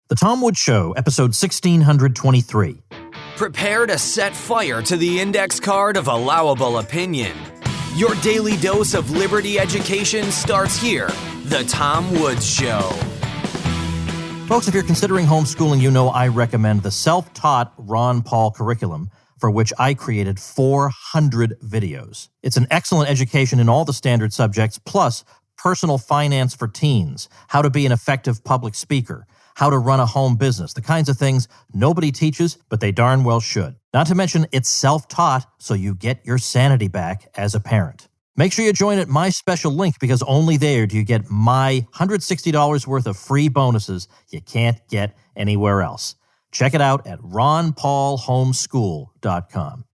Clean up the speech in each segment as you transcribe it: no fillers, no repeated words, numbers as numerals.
The Tom Woods Show, episode 1623. Prepare to set fire to the index card of allowable opinion. Your daily dose of liberty education starts here. The Tom Woods Show. Folks, if you're considering homeschooling, you know I recommend the self-taught Ron Paul curriculum, for which I created 400 videos. It's an excellent education in all the standard subjects, plus personal finance for teens, how to be an effective public speaker, how to run a home business, the kinds of things nobody teaches, but they darn well should. Not to mention, it's self-taught, so you get your sanity back as a parent. Make sure you join at my special link, because only there do you get my $160 worth of free bonuses you can't get anywhere else. Check it out at ronpaulhomeschool.com.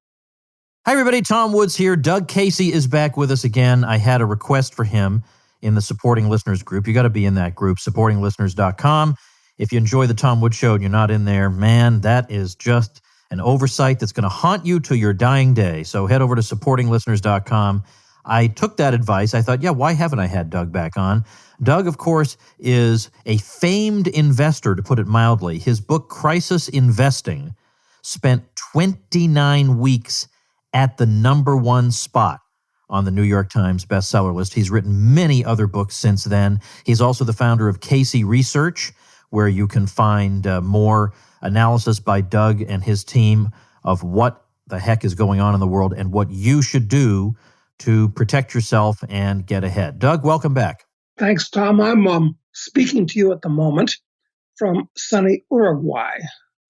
Hi, everybody. Tom Woods here. Doug Casey is back with us again. I had a request for him in the Supporting Listeners group. You got to be in that group, supportinglisteners.com. If you enjoy the Tom Woods Show and you're not in there, man, that is just an oversight that's going to haunt you till your dying day. So head over to supportinglisteners.com. I took that advice. I thought, why haven't I had Doug back on? Doug, of course, is a famed investor, to put it mildly. His book, Crisis Investing, spent 29 weeks at the #1 spot on the New York Times bestseller list. He's written many other books since then. He's also the founder of Casey Research, where you can find more analysis by Doug and his team of what the heck is going on in the world and what you should do to protect yourself and get ahead. Doug, welcome back. Thanks, Tom. I'm speaking to you at the moment from sunny Uruguay,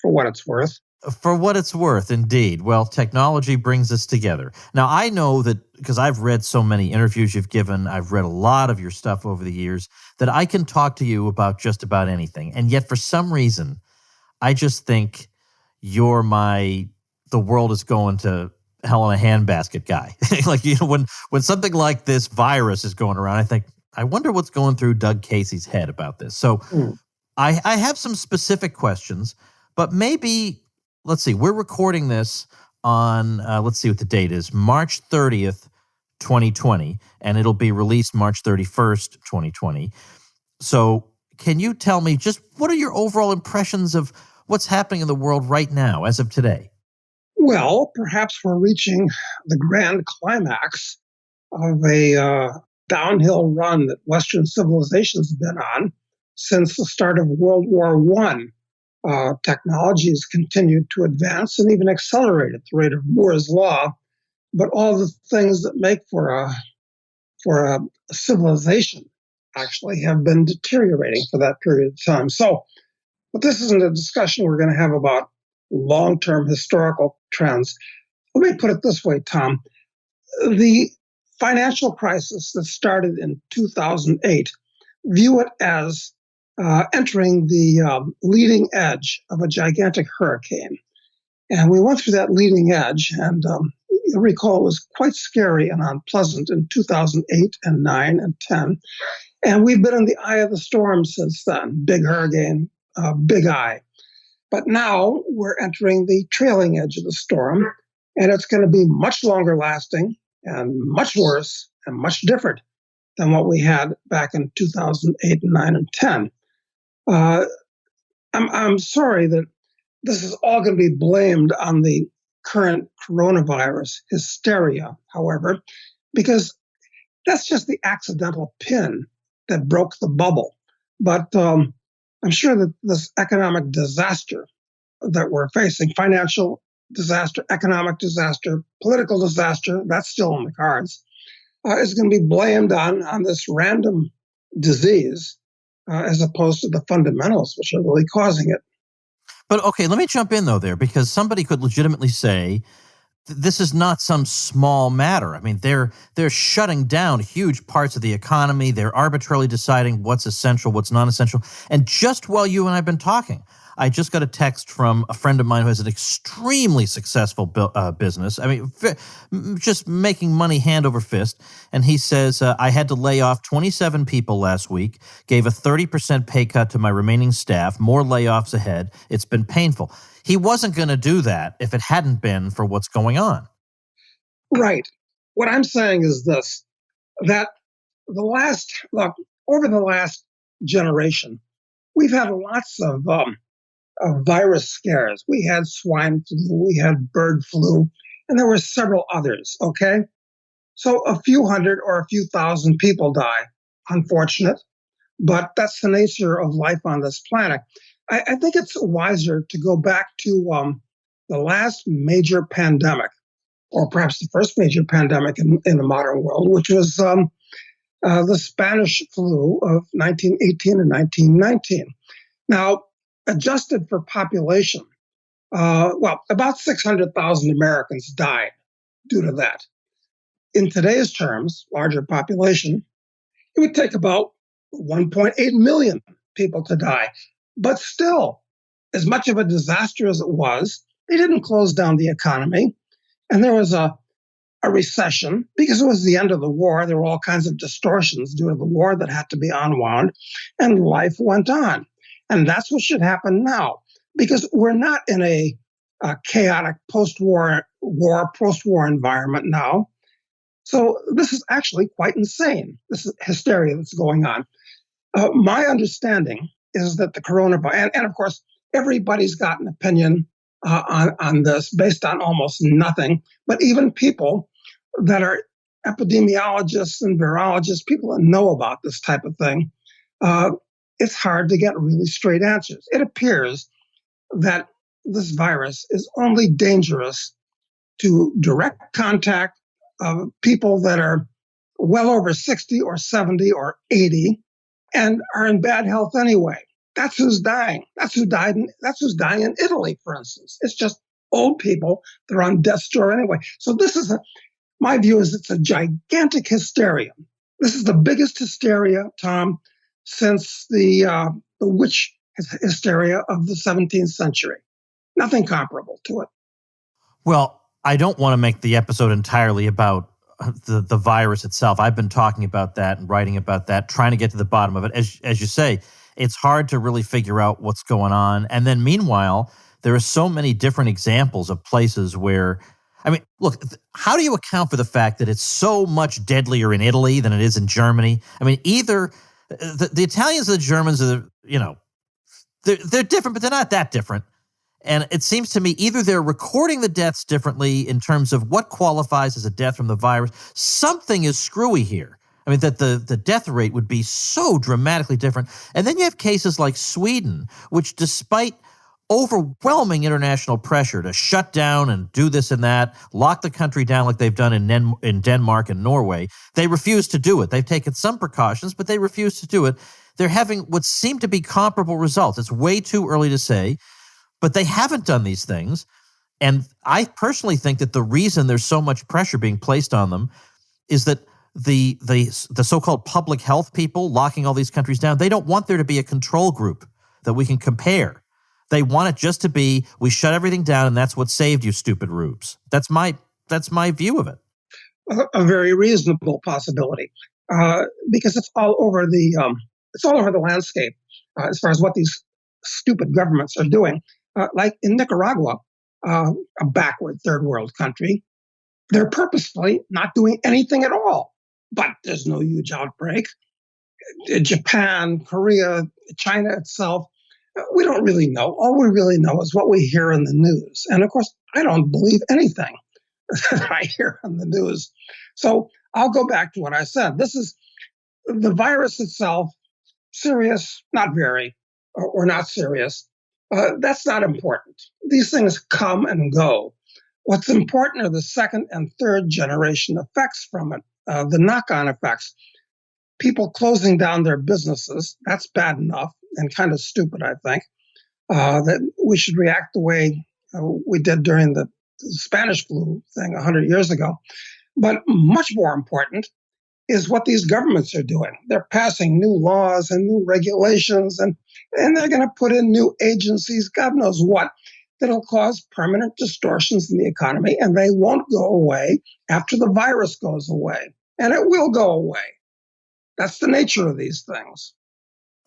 for what it's worth. For what it's worth, indeed. Well, technology brings us together. Now, I know that because I've read so many interviews you've given, I've read a lot of your stuff over the years, that I can talk to you about just about anything. And yet, for some reason, I just think you're the world is going to hell in a handbasket guy. When something like this virus is going around, I think, I wonder what's going through Doug Casey's head about this. So I have some specific questions, but maybe... Let's see, we're recording this on, let's see what the date is, March 30th, 2020, and it'll be released March 31st, 2020. So can you tell me just what are your overall impressions of what's happening in the world right now, as of today? Well, perhaps we're reaching the grand climax of a downhill run that Western civilization's been on since the start of World War I. Technology has continued to advance and even accelerate at the rate of Moore's Law, but all the things that make for a civilization actually have been deteriorating for that period of time. But this isn't a discussion we're going to have about long-term historical trends. Let me put it this way, Tom. The financial crisis that started in 2008, view it as entering the leading edge of a gigantic hurricane. And we went through that leading edge, and you'll recall it was quite scary and unpleasant in 2008 and 9 and 10. And we've been in the eye of the storm since then. Big hurricane, big eye. But now we're entering the trailing edge of the storm, and it's going to be much longer lasting and much worse and much different than what we had back in 2008 and 9 and 10. I'm sorry that this is all going to be blamed on the current coronavirus hysteria, however, because that's just the accidental pin that broke the bubble. But I'm sure that this economic disaster that we're facing, financial disaster, economic disaster, political disaster, that's still on the cards, is going to be blamed on this random disease as opposed to the fundamentals, which are really causing it. But okay, let me jump in though there, because somebody could legitimately say this is not some small matter. I mean, they're shutting down huge parts of the economy. They're arbitrarily deciding what's essential, what's non-essential. And just while you and I have been talking, I just got a text from a friend of mine who has an extremely successful business. I mean, just making money hand over fist. And he says, I had to lay off 27 people last week, gave a 30% pay cut to my remaining staff, more layoffs ahead. It's been painful. He wasn't going to do that if it hadn't been for what's going on. Right. What I'm saying is this, that over the last generation, we've had lots of virus scares. We had swine flu, we had bird flu, and there were several others, okay? So a few hundred or a few thousand people die. Unfortunate, but that's the nature of life on this planet. I think it's wiser to go back to the last major pandemic, or perhaps the first major pandemic in the modern world, which was the Spanish flu of 1918 and 1919. Now, adjusted for population, about 600,000 Americans died due to that. In today's terms, larger population, it would take about 1.8 million people to die. But still, as much of a disaster as it was, they didn't close down the economy. And there was a recession because it was the end of the war. There were all kinds of distortions due to the war that had to be unwound, and life went on. And that's what should happen now, because we're not in a chaotic post-war environment now. So this is actually quite insane. This is hysteria that's going on. My understanding is that the coronavirus, and of course, everybody's got an opinion on this based on almost nothing, but even people that are epidemiologists and virologists, people that know about this type of thing, it's hard to get really straight answers. It appears that this virus is only dangerous to direct contact of people that are well over 60 or 70 or 80 and are in bad health anyway. That's who's dying. That's who's dying in Italy, for instance. It's just old people that are on death's door anyway. So this is my view is it's a gigantic hysteria. This is the biggest hysteria, Tom, since the witch hysteria of the 17th century. Nothing comparable to it. Well, I don't want to make the episode entirely about the virus itself. I've been talking about that and writing about that, trying to get to the bottom of it. As you say, it's hard to really figure out what's going on. And then meanwhile, there are so many different examples of places where, I mean, look, how do you account for the fact that it's so much deadlier in Italy than it is in Germany? I mean, either the Italians and the Germans are, they're different, but they're not that different. And it seems to me either they're recording the deaths differently in terms of what qualifies as a death from the virus. Something is screwy here. I mean, that the death rate would be so dramatically different. And then you have cases like Sweden, which despite overwhelming international pressure to shut down and do this and that, lock the country down like they've done in Denmark and Norway, they refuse to do it. They've taken some precautions, but they refuse to do it. They're having what seem to be comparable results. It's way too early to say, but they haven't done these things. And I personally think that the reason there's so much pressure being placed on them is that the so-called public health people locking all these countries down, they don't want there to be a control group that we can compare. They want it just to be, we shut everything down and that's what saved you, stupid rubes. That's my view of it. A very reasonable possibility, because it's all over the landscape as far as what these stupid governments are doing. Like in Nicaragua, a backward third world country, they're purposefully not doing anything at all. But there's no huge outbreak. Japan, Korea, China itself, we don't really know. All we really know is what we hear in the news. And of course, I don't believe anything that I hear on the news. So I'll go back to what I said. This is the virus itself, serious, not very, or not serious. That's not important. These things come and go. What's important are the second and third generation effects from it, the knock-on effects. People closing down their businesses, that's bad enough and kind of stupid, I think, that we should react the way we did during the Spanish flu thing 100 years ago. But much more important is what these governments are doing. They're passing new laws and new regulations, and they're going to put in new agencies, God knows what, that'll cause permanent distortions in the economy, and they won't go away after the virus goes away. And it will go away. That's the nature of these things.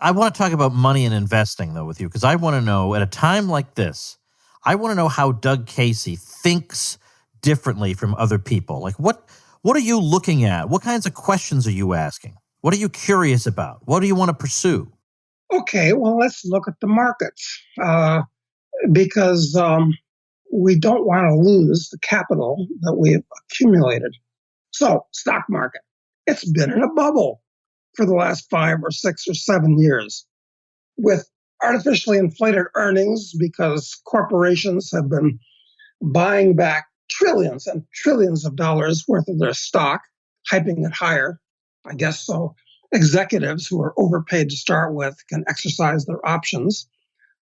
I want to talk about money and investing, though, with you, because I want to know, at a time like this, I want to know how Doug Casey thinks differently from other people. Like, what are you looking at? What kinds of questions are you asking? What are you curious about? What do you want to pursue? Okay, well, let's look at the markets because we don't want to lose the capital that we've accumulated. So, stock market, it's been in a bubble for the last 5 or 6 or 7 years with artificially inflated earnings because corporations have been buying back trillions and trillions of dollars worth of their stock, hyping it higher. I guess so. Executives who are overpaid to start with can exercise their options.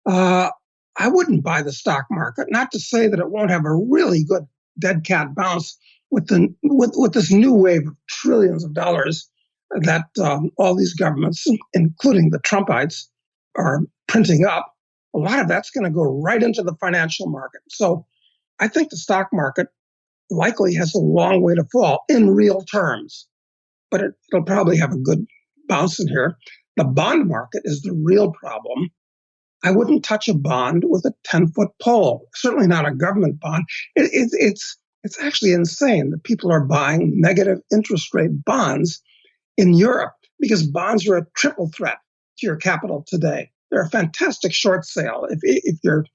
Uh, I wouldn't buy the stock market. Not to say that it won't have a really good dead cat bounce with this new wave of trillions of dollars that all these governments, including the Trumpites, are printing up. A lot of that's going to go right into the financial market. So I think the stock market likely has a long way to fall in real terms, but it'll probably have a good bounce in here. The bond market is the real problem. I wouldn't touch a bond with a 10-foot pole, certainly not a government bond. It's actually insane that people are buying negative interest rate bonds in Europe because bonds are a triple threat to your capital today. They're a fantastic short sale if you're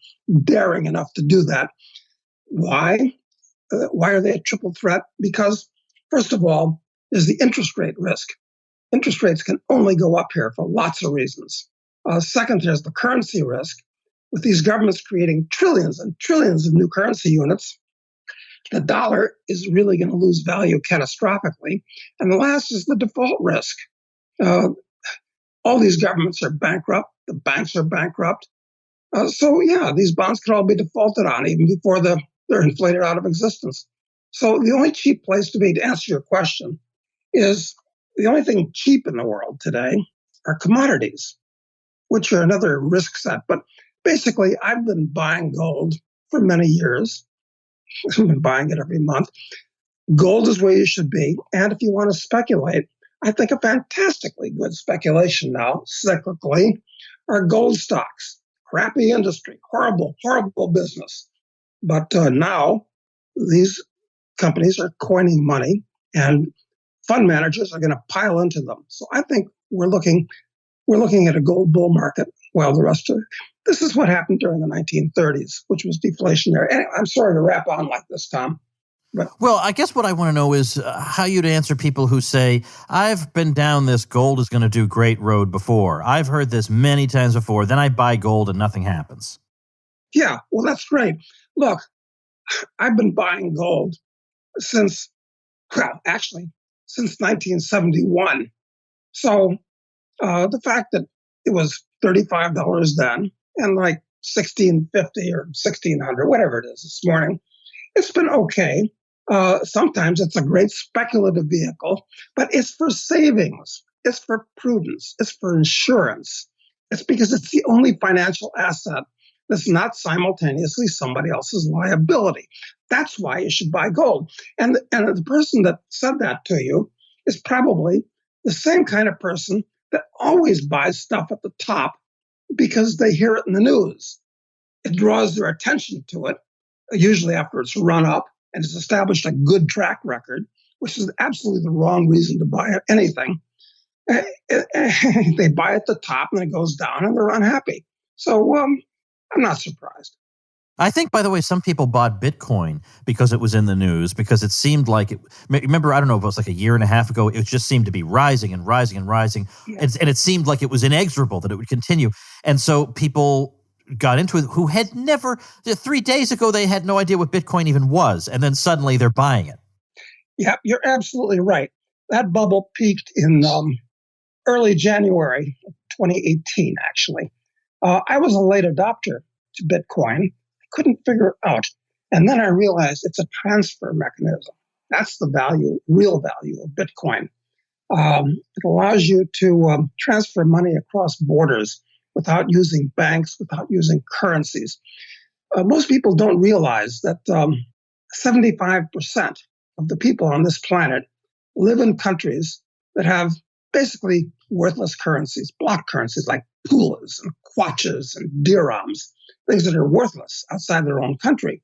daring enough to do that. Why? Why are they a triple threat? Because, first of all, there's the interest rate risk. Interest rates can only go up here for lots of reasons. Second, there's the currency risk. With these governments creating trillions and trillions of new currency units, the dollar is really going to lose value catastrophically. And the last is the default risk. All these governments are bankrupt. The banks are bankrupt. So, yeah, these bonds could all be defaulted on even before they're inflated out of existence. So the only cheap place to be, to answer your question, is the only thing cheap in the world today are commodities, which are another risk set. But basically, I've been buying gold for many years. I've been buying it every month. Gold is where you should be. And if you want to speculate, I think a fantastically good speculation now, cyclically, are gold stocks. Crappy industry, horrible, horrible business. But now these companies are coining money and fund managers are going to pile into them. So I think we're looking at a gold bull market while the rest of this is what happened during the 1930s, which was deflationary. Anyway, I'm sorry to wrap on like this, Tom. But Well, I guess what I want to know is how you'd answer people who say, I've been down this gold is going to do great road before. I've heard this many times before. Then I buy gold and nothing happens. yeah, well, that's great. Look, I've been buying gold since 1971. So the fact that it was $35 then and like $16.50 or $1600, whatever it is this morning, it's been okay. Sometimes it's a great speculative vehicle, but it's for savings, it's for prudence, it's for insurance. It's because it's the only financial asset that's not simultaneously somebody else's liability. That's why you should buy gold. And the person that said that to you is probably the same kind of person that always buys stuff at the top because they hear it in the news. It draws their attention to it, usually after it's run up and it's established a good track record, which is absolutely the wrong reason to buy anything. They buy at the top and it goes down and they're unhappy. So I'm not surprised. I think, by the way, some people bought Bitcoin because it was in the news, because it seemed like it. Remember, I don't know if it was like a year and a half ago, it just seemed to be rising and rising and rising. Yeah. And it seemed like it was inexorable, that it would continue. And so people got into it who had never, 3 days ago, they had no idea what Bitcoin even was. And then suddenly they're buying it. Yeah, you're absolutely right. That bubble peaked in early January of 2018, actually. I was a late adopter to Bitcoin. I couldn't figure it out. And then I realized it's a transfer mechanism. That's the value, real value of Bitcoin. It allows you to transfer money across borders without using banks, without using currencies. Most people don't realize that 75% of the people on this planet live in countries that have basically worthless currencies, block currencies like pulas and kwaches and dirhams, things that are worthless outside their own country.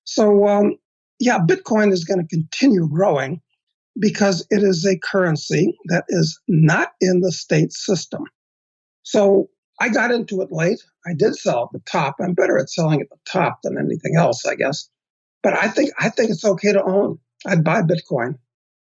So, Bitcoin is going to continue growing because it is a currency that is not in the state system. So I got into it late. I did sell at the top. I'm better at selling at the top than anything else, I guess. But I think it's okay to own. I'd buy Bitcoin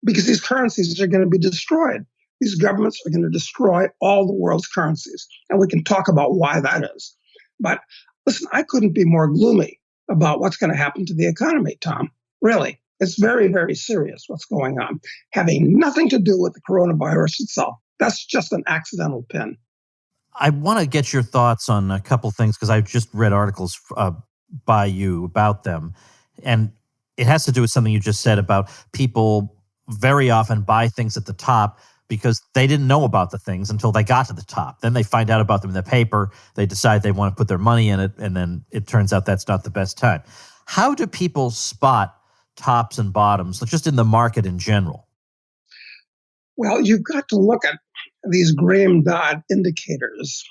because these currencies are going to be destroyed. These governments are going to destroy all the world's currencies. And we can talk about why that is. But listen, I couldn't be more gloomy about what's going to happen to the economy, Tom. Really. It's very, very serious what's going on, having nothing to do with the coronavirus itself. That's just an accidental pin. I want to get your thoughts on a couple things because I've just read articles by you about them. And it has to do with something you just said about people very often buy things at the top because they didn't know about the things until they got to the top. Then they find out about them in the paper. They decide they want to put their money in it. And then it turns out that's not the best time. How do people spot tops and bottoms, just in the market in general? Well, you've got to look at these Graham-Dodd indicators,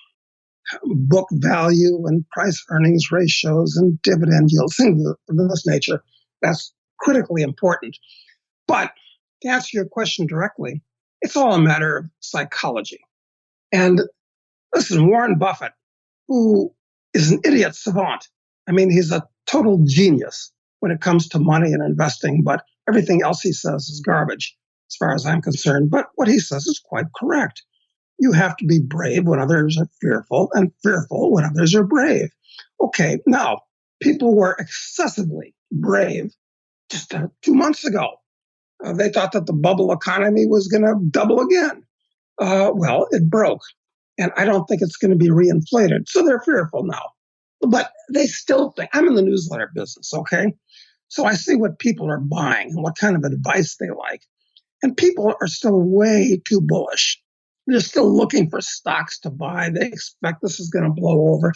book value and price earnings ratios and dividend yields, things of this nature. That's critically important. But to answer your question directly, it's all a matter of psychology. And listen, Warren Buffett, who is an idiot savant, I mean, he's a total genius when it comes to money and investing, but everything else he says is garbage as far as I'm concerned. But what he says is quite correct. You have to be brave when others are fearful and fearful when others are brave. Okay, now, people were excessively brave just 2 months ago. They thought that the bubble economy was going to double again. Well, it broke, and I don't think it's going to be reinflated. So they're fearful now. But they still think, I'm in the newsletter business, okay? So I see what people are buying and what kind of advice they like. And people are still way too bullish. They're still looking for stocks to buy. They expect this is going to blow over.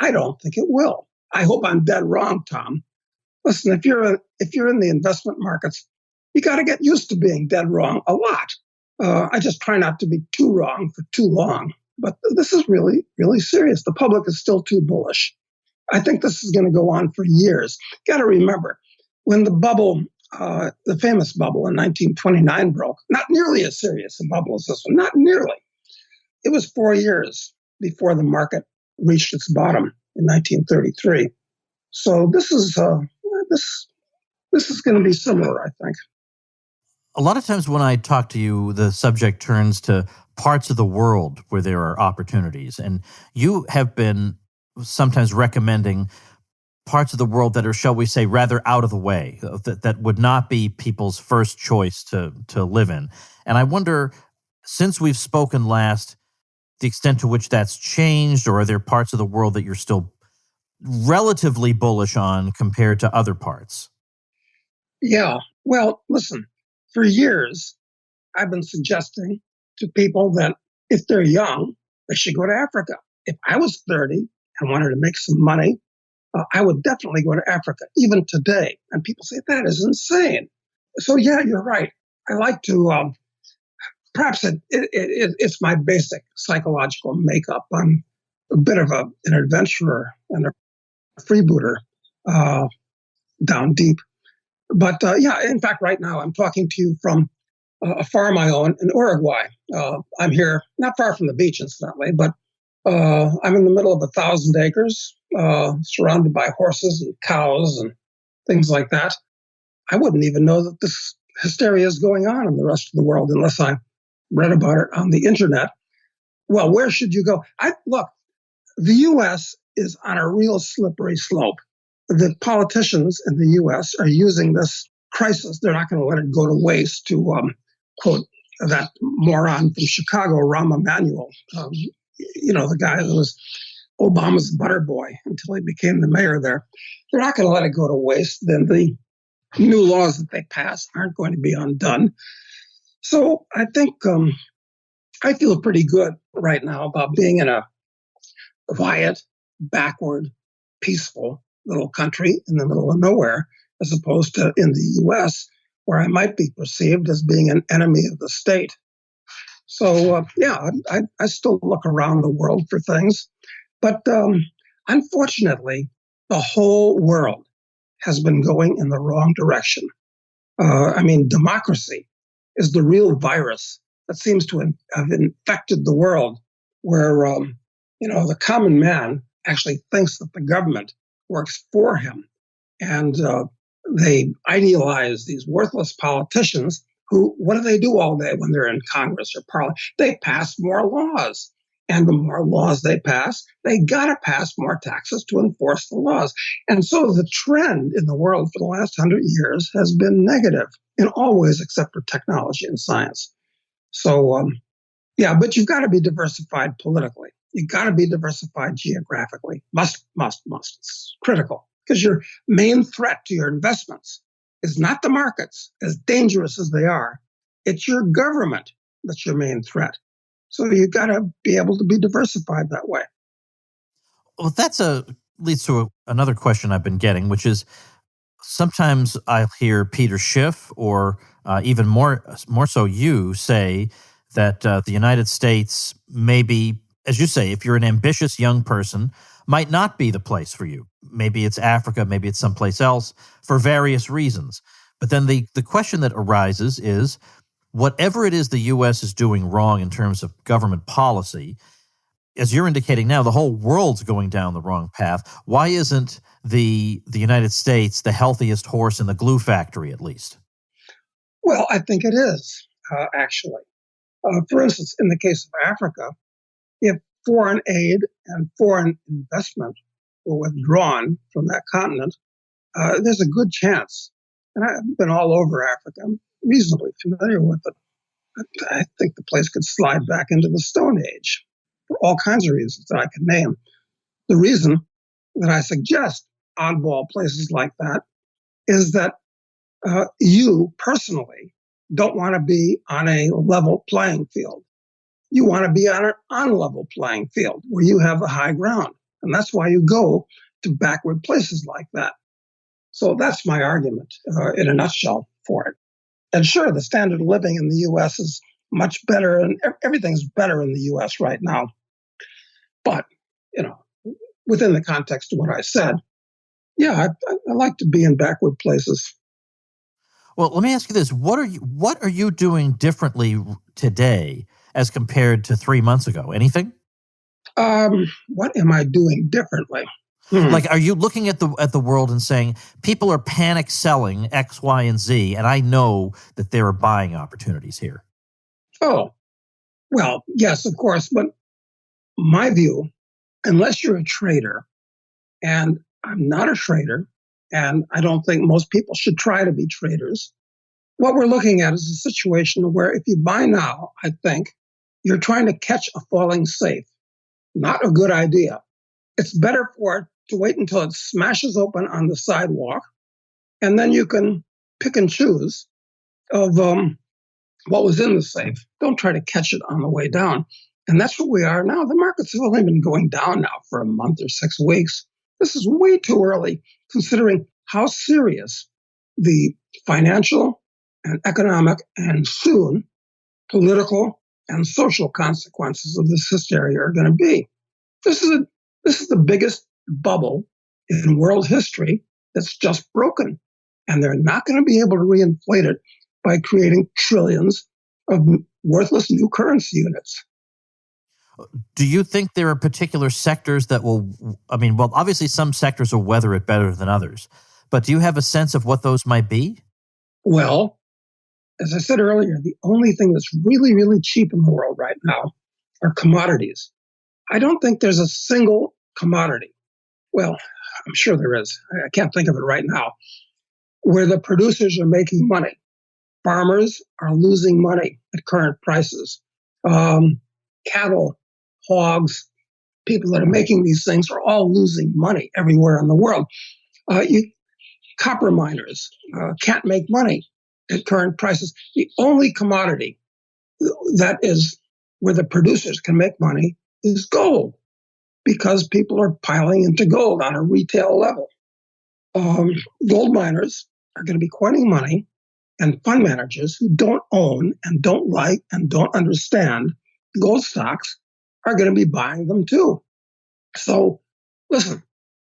I don't think it will. I hope I'm dead wrong, Tom. Listen, if you're in the investment markets, you got to get used to being dead wrong a lot. I just try not to be too wrong for too long. But this is really, really serious. The public is still too bullish. I think this is going to go on for years. Got to remember, when the bubble, the famous bubble in 1929 broke, not nearly as serious a bubble as this one, not nearly. It was 4 years before the market reached its bottom in 1933. So this is going to be similar, I think. A lot of times when I talk to you, the subject turns to parts of the world where there are opportunities. And you have been sometimes recommending parts of the world that are, shall we say, rather out of the way, that would not be people's first choice to live in. And I wonder, since we've spoken last, the extent to which that's changed, or are there parts of the world that you're still relatively bullish on compared to other parts? Yeah. Well, listen, for years, I've been suggesting to people that if they're young, they should go to Africa. If I was 30 and wanted to make some money, I would definitely go to Africa, even today. And people say, that is insane. So, yeah, you're right. I like to, perhaps it's my basic psychological makeup. I'm a bit of an adventurer and a freebooter down deep. But yeah, in fact, right now I'm talking to you from a farm I own in Uruguay. I'm here, not far from the beach, incidentally, but I'm in the middle of 1,000 acres, surrounded by horses and cows and things like that. I wouldn't even know that this hysteria is going on in the rest of the world unless I read about it on the internet. Well, where should you go? Look, the U.S. is on a real slippery slope. The politicians in the U.S. are using this crisis. They're not going to let it go to waste, to quote that moron from Chicago, Rahm Emanuel, the guy that was Obama's butter boy until he became the mayor there. They're not going to let it go to waste. Then the new laws that they pass aren't going to be undone. So I think I feel pretty good right now about being in a quiet, backward, peaceful little country in the middle of nowhere, as opposed to in the U.S., where I might be perceived as being an enemy of the state. So, yeah, I still look around the world for things. But unfortunately, the whole world has been going in the wrong direction. Democracy is the real virus that seems to have infected the world, where The common man actually thinks that the government works for him. And they idealize these worthless politicians who, what do they do all day when they're in Congress or Parliament? They pass more laws. And the more laws they pass, they got to pass more taxes to enforce the laws. And so the trend in the world for the last 100 years has been negative in all ways except for technology and science. So, but you've got to be diversified politically. You've got to be diversified geographically. Must. It's critical because your main threat to your investments is not the markets, as dangerous as they are. It's your government that's your main threat. So you've got to be able to be diversified that way. Well, leads to another question I've been getting, which is sometimes I'll hear Peter Schiff or even more so you say that the United States maybe, as you say, if you're an ambitious young person, might not be the place for you. Maybe it's Africa, maybe it's someplace else for various reasons. But then the question that arises is, whatever it is the U.S. is doing wrong in terms of government policy, as you're indicating now, the whole world's going down the wrong path. Why isn't the United States the healthiest horse in the glue factory, at least? Well, I think it is, actually. For instance, in the case of Africa, if foreign aid and foreign investment were withdrawn from that continent, there's a good chance, and I've been all over Africa, I'm reasonably familiar with it, I think the place could slide back into the Stone Age for all kinds of reasons that I can name. The reason that I suggest oddball places like that is that you personally don't want to be on a level playing field. You want to be on an unlevel playing field where you have the high ground. And that's why you go to backward places like that. So that's my argument in a nutshell for it. And sure, the standard of living in the U.S. is much better, and everything's better in the U.S. right now. But, within the context of what I said, I like to be in backward places. Well, let me ask you this. What are you doing differently today as compared to 3 months ago? Anything? What am I doing differently? Like, are you looking at the world and saying people are panic selling X, Y, and Z, and I know that there are buying opportunities here? Oh, well, yes, of course. But my view, unless you're a trader, and I'm not a trader, and I don't think most people should try to be traders, what we're looking at is a situation where if you buy now, I think you're trying to catch a falling safe. Not a good idea. It's better for it to wait until it smashes open on the sidewalk, and then you can pick and choose of what was in the safe. Don't try to catch it on the way down. And that's what we are now. The markets have only been going down now for a month or 6 weeks. This is way too early, considering how serious the financial and economic and soon political and social consequences of this hysteria are going to be. This is the biggest bubble in world history that's just broken. And they're not going to be able to reinflate it by creating trillions of worthless new currency units. Do you think there are particular sectors that obviously some sectors will weather it better than others, but do you have a sense of what those might be? Well, as I said earlier, the only thing that's really, really cheap in the world right now are commodities. I don't think there's a single commodity. Well, I'm sure there is. I can't think of it right now, where the producers are making money. Farmers are losing money at current prices. Cattle, hogs, people that are making these things are all losing money everywhere in the world. Copper miners can't make money at current prices. The only commodity that is where the producers can make money is gold, because people are piling into gold on a retail level. Gold miners are going to be coining money, and fund managers who don't own and don't like and don't understand gold stocks are going to be buying them too. So, listen,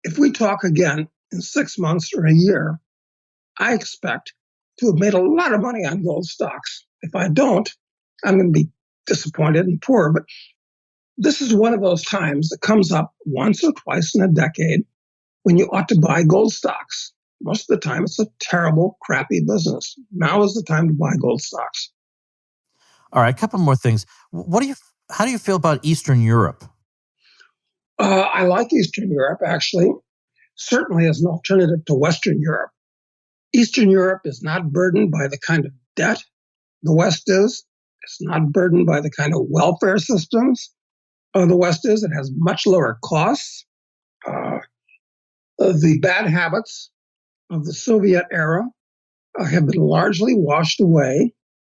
if we talk again in 6 months or a year, I expect to have made a lot of money on gold stocks. If I don't, I'm going to be disappointed and poor. But this is one of those times that comes up once or twice in a decade when you ought to buy gold stocks. Most of the time, it's a terrible, crappy business. Now is the time to buy gold stocks. All right, a couple more things. How do you feel about Eastern Europe? I like Eastern Europe, actually, certainly as an alternative to Western Europe. Eastern Europe is not burdened by the kind of debt the West is. It's not burdened by the kind of welfare systems the West is. It has much lower costs. The bad habits of the Soviet era have been largely washed away.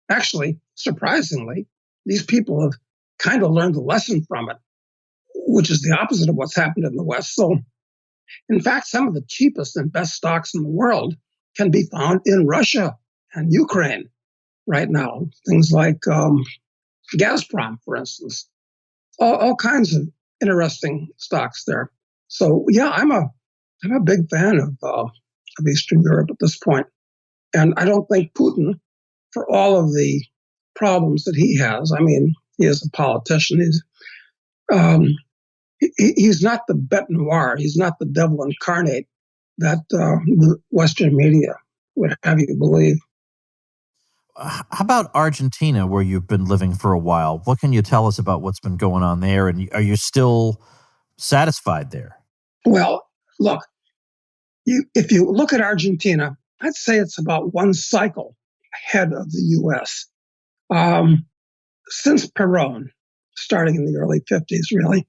Actually, surprisingly, these people have kind of learned the lesson from it, which is the opposite of what's happened in the West. So, in fact, some of the cheapest and best stocks in the world can be found in Russia and Ukraine right now. Things like Gazprom, for instance, all kinds of interesting stocks there. So, yeah, I'm a big fan of Eastern Europe at this point. And I don't think Putin, for all of the problems that he has, I mean, he is a politician. He's not the bête noire. He's not the devil incarnate that the Western media would have you believe. How about Argentina, where you've been living for a while? What can you tell us about what's been going on there? And are you still satisfied there? Well, look, if you look at Argentina, I'd say it's about one cycle ahead of the U.S. Since Perón, starting in the early 50s, really,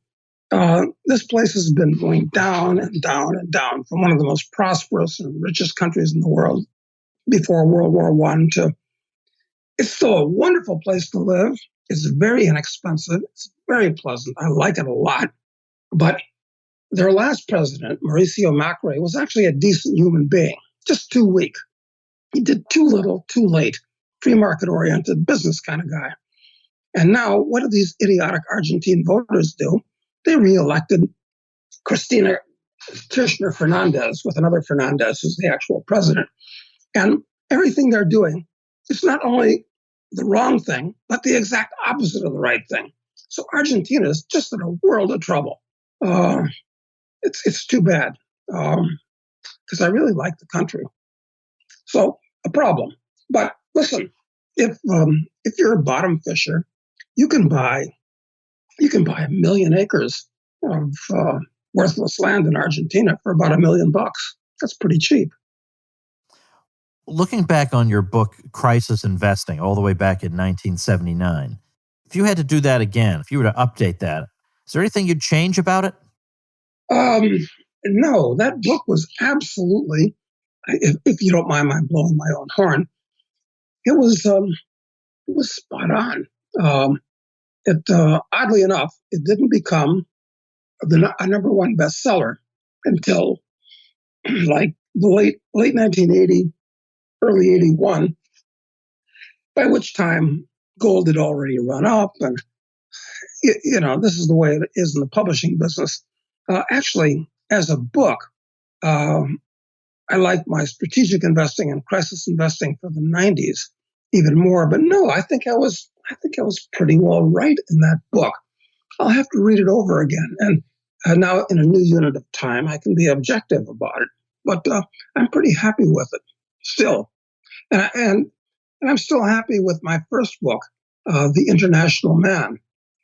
this place has been going down and down and down from one of the most prosperous and richest countries in the world before World War I to it's still a wonderful place to live. It's very inexpensive. It's very pleasant. I like it a lot. But their last president, Mauricio Macri, was actually a decent human being, just too weak. He did too little, too late, free market oriented business kind of guy. And now, what do these idiotic Argentine voters do? They reelected Cristina Kirchner Fernandez with another Fernandez, who's the actual president. And everything they're doing is not only the wrong thing, but the exact opposite of the right thing. So Argentina is just in a world of trouble. It's too bad because I really like the country. So a problem. But listen, if you're a bottom fisher, you can buy 1 million acres of worthless land in Argentina for about $1 million. That's pretty cheap. Looking back on your book, Crisis Investing, all the way back in 1979, if you had to do that again, if you were to update that, is there anything you'd change about it? No, that book was absolutely, if you don't mind my blowing my own horn, it was spot on. Oddly enough, it didn't become a number one bestseller until like the late 1980, early 81, by which time gold had already run up. And, this is the way it is in the publishing business. Actually, as a book, I like my strategic investing and crisis investing for the 90s even more. But no, I think I was pretty well right in that book. I'll have to read it over again. And now in a new unit of time, I can be objective about it. But I'm pretty happy with it still. And I'm still happy with my first book, The International Man,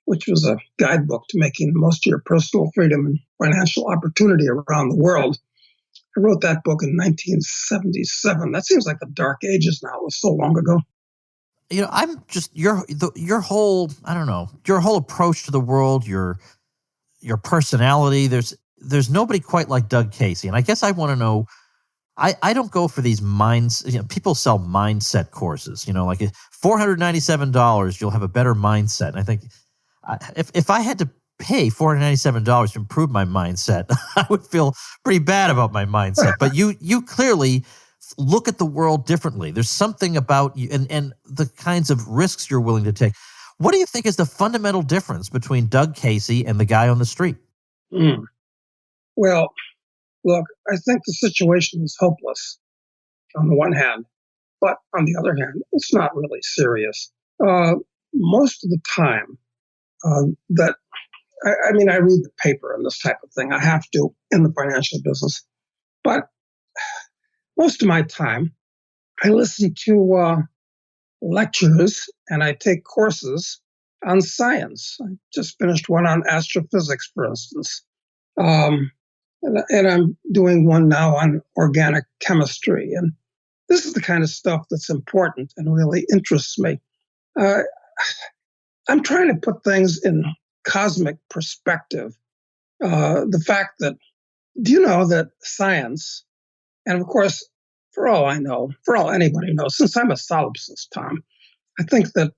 which was a guidebook to making the most of your personal freedom and financial opportunity around the world. I wrote that book in 1977. That seems like the dark ages now. It was so long ago. I'm just your whole, I don't know, your whole approach to the world, your personality. There's nobody quite like Doug Casey, and I guess I want to know. I don't go for these minds. People sell mindset courses. Like $497, you'll have a better mindset. And I think if I had to pay $497 to improve my mindset, I would feel pretty bad about my mindset. But you clearly look at the world differently. There's something about you and the kinds of risks you're willing to take. What do you think is the fundamental difference between Doug Casey and the guy on the street? Well, look, I think the situation is hopeless on the one hand, but on the other hand, it's not really serious. Most of the time that I mean, I read the paper and this type of thing. I have to in the financial business. But most of my time, I listen to lectures and I take courses on science. I just finished one on astrophysics, for instance. And I'm doing one now on organic chemistry. And this is the kind of stuff that's important and really interests me. Uh, I'm trying to put things in cosmic perspective. The fact that, do you know that science, and of course, for all I know, for all anybody knows, since I'm a solipsist, Tom, I think that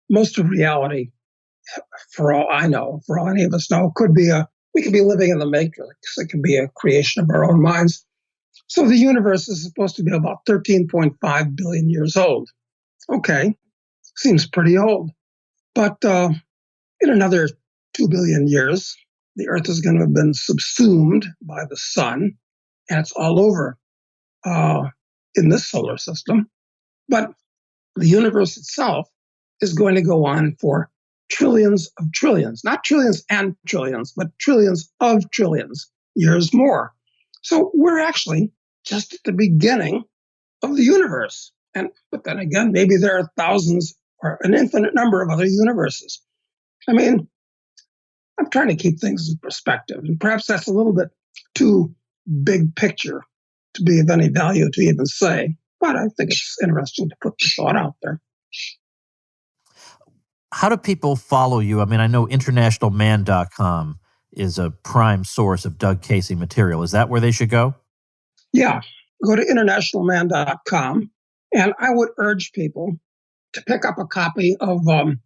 most of reality, for all I know, for all any of us know, we could be living in the matrix. It could be a creation of our own minds. So the universe is supposed to be about 13.5 billion years old. Okay, seems pretty old. But in another 2 billion years, the Earth is going to have been subsumed by the sun, and it's all over in this solar system. But the universe itself is going to go on for trillions of trillions, not trillions and trillions, but trillions of trillions years more. So we're actually just at the beginning of the universe. But then again, maybe there are thousands or an infinite number of other universes. I mean, I'm trying to keep things in perspective, and perhaps that's a little bit too big picture to be of any value to even say, but I think it's interesting to put the thought out there. How do people follow you? I mean, I know internationalman.com is a prime source of Doug Casey material. Is that where they should go? Yeah, go to internationalman.com, and I would urge people to pick up a copy of the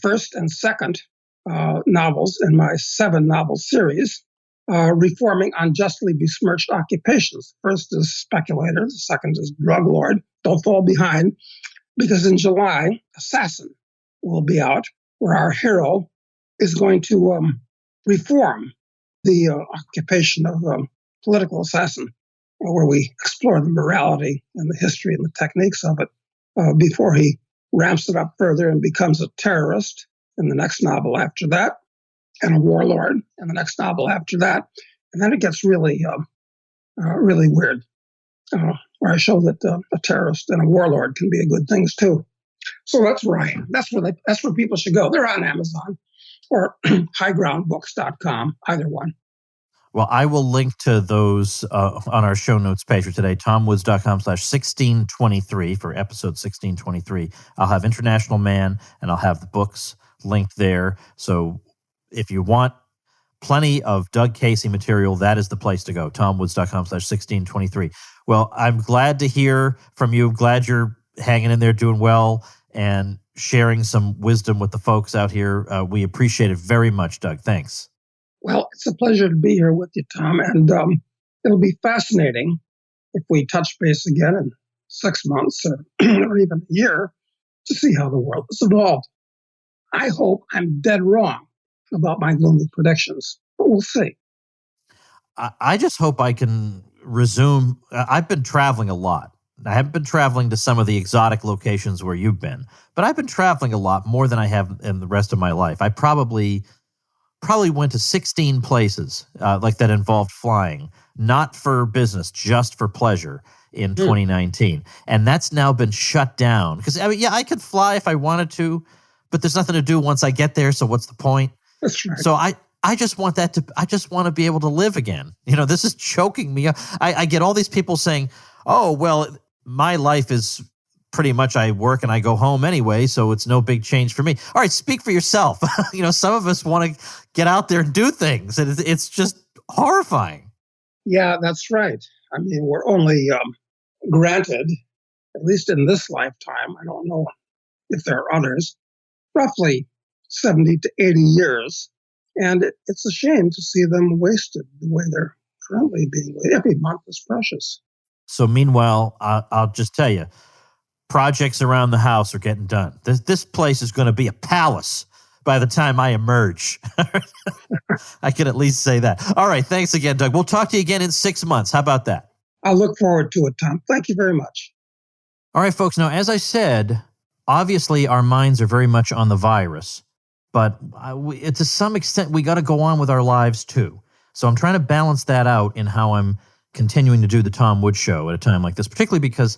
first and second novels in my 7-novel series, Reforming Unjustly Besmirched Occupations. First is Speculator, the second is Drug Lord. Don't fall behind, because in July, Assassin will be out, where our hero is going to reform the occupation of political assassin, where we explore the morality and the history and the techniques of it before he ramps it up further and becomes a terrorist in the next novel after that, and a warlord in the next novel after that. And then it gets really, really weird, where I show that a terrorist and a warlord can be good things too. So that's where I am. That's where people should go. They're on Amazon or highgroundbooks.com, either one. Well, I will link to those on our show notes page for today, tomwoods.com/1623 for episode 1623. I'll have International Man and I'll have the books linked there. So if you want plenty of Doug Casey material, that is the place to go, tomwoods.com/1623. Well, I'm glad to hear from you. Glad you're hanging in there, doing well, and sharing some wisdom with the folks out here. We appreciate it very much, Doug. Thanks. Well, it's a pleasure to be here with you, Tom, and it'll be fascinating if we touch base again in 6 months or even a year to see how the world has evolved. I hope I'm dead wrong about my gloomy predictions, but we'll see. I just hope I can resume. I've been traveling a lot. I haven't been traveling to some of the exotic locations where you've been, but I've been traveling a lot more than I have in the rest of my life. I probably went to 16 places like that involved flying, not for business, just for pleasure in 2019. And that's now been shut down. Because, I mean, yeah, I could fly if I wanted to, but there's nothing to do once I get there, so what's the point? That's right. So I just want I just want to be able to live again. You know, this is choking me up. I get all these people saying, oh, well, my life is pretty much I work and I go home anyway, so it's no big change for me. All right, speak for yourself. You know, some of us want to get out there and do things, and it's just horrifying. Yeah, that's right. I mean, we're only granted, at least in this lifetime, I don't know if there are others, roughly 70 to 80 years. And it's a shame to see them wasted the way they're currently being wasted. Every month is precious. So meanwhile, I'll just tell you, projects around the house are getting done. This place is going to be a palace by the time I emerge. I can at least say that. All right. Thanks again, Doug. We'll talk to you again in 6 months. How about that? I'll look forward to it, Tom. Thank you very much. All right, folks. Now, as I said, obviously our minds are very much on the virus, but to some extent, we got to go on with our lives too. So I'm trying to balance that out in how I'm continuing to do the Tom Woods Show at a time like this, particularly because,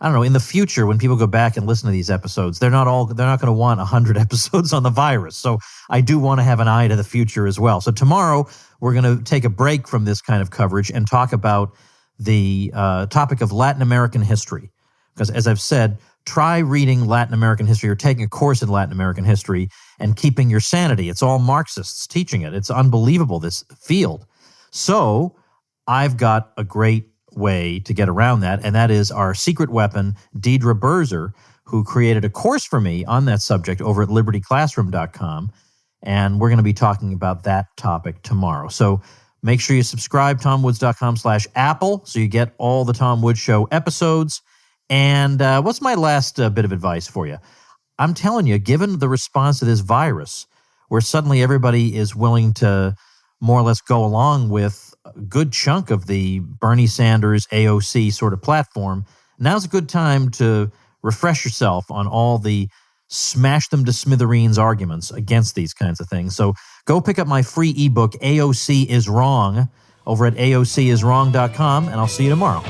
I don't know, in the future, when people go back and listen to these episodes, they're not going to want 100 episodes on the virus. So I do want to have an eye to the future as well. So tomorrow, we're going to take a break from this kind of coverage and talk about the topic of Latin American history. Because as I've said, try reading Latin American history or taking a course in Latin American history and keeping your sanity. It's all Marxists teaching it. It's unbelievable, this field. So I've got a great way to get around that, and that is our secret weapon, Deidre Berzer, who created a course for me on that subject over at libertyclassroom.com, and we're going to be talking about that topic tomorrow. So make sure you subscribe, tomwoods.com/Apple, so you get all the Tom Woods Show episodes. And what's my last bit of advice for you? I'm telling you, given the response to this virus, where suddenly everybody is willing to more or less go along with a good chunk of the Bernie Sanders AOC sort of platform, now's a good time to refresh yourself on all the smash them to smithereens arguments against these kinds of things. So go pick up my free ebook, AOC is Wrong, over at aociswrong.com, and I'll see you tomorrow.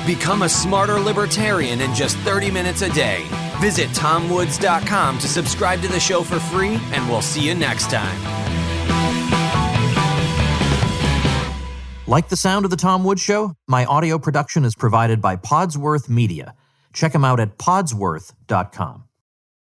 Become a smarter libertarian in just 30 minutes a day. Visit tomwoods.com to subscribe to the show for free, and we'll see you next time. Like the sound of the Tom Woods Show? My audio production is provided by Podsworth Media. Check them out at podsworth.com.